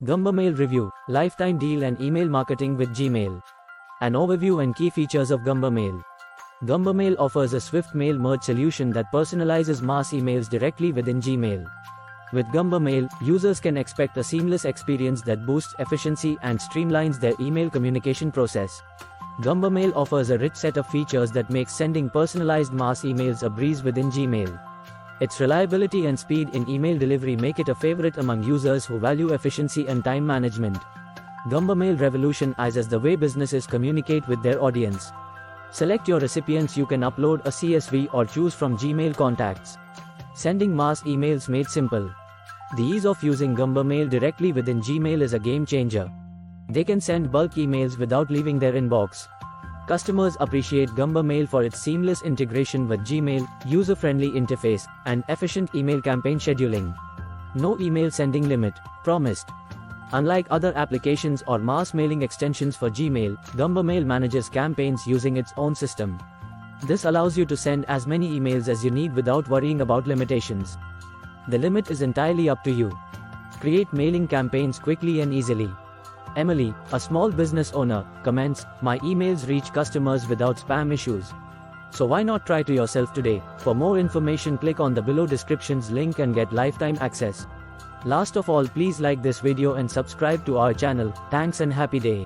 Gumbamail Review, Lifetime Deal and Email Marketing with Gmail. An overview and key features of Gumbamail. Gumbamail offers a swift mail merge solution that personalizes mass emails directly within Gmail. With Gumbamail, users can expect a seamless experience that boosts efficiency and streamlines their email communication process. Gumbamail offers a rich set of features that makes sending personalized mass emails a breeze within Gmail. Its reliability and speed in email delivery make it a favorite among users who value efficiency and time management. Gumbamail revolutionizes the way businesses communicate with their audience. Select your recipients. You can upload a CSV or choose from Gmail contacts. Sending mass emails made simple. The ease of using Gumbamail directly within Gmail is a game changer. They can send bulk emails without leaving their inbox. Customers appreciate Gumbamail for its seamless integration with Gmail, user-friendly interface, and efficient email campaign scheduling. No email sending limit, promised. Unlike other applications or mass mailing extensions for Gmail, Gumbamail manages campaigns using its own system. This allows you to send as many emails as you need without worrying about limitations. The limit is entirely up to you. Create mailing campaigns quickly and easily. Emily, a small business owner, comments, "My emails reach customers without spam issues. So why not try to yourself today?" For more information, click on the below descriptions link and get lifetime access. Last of all, please like this video and subscribe to our channel. Thanks and happy day.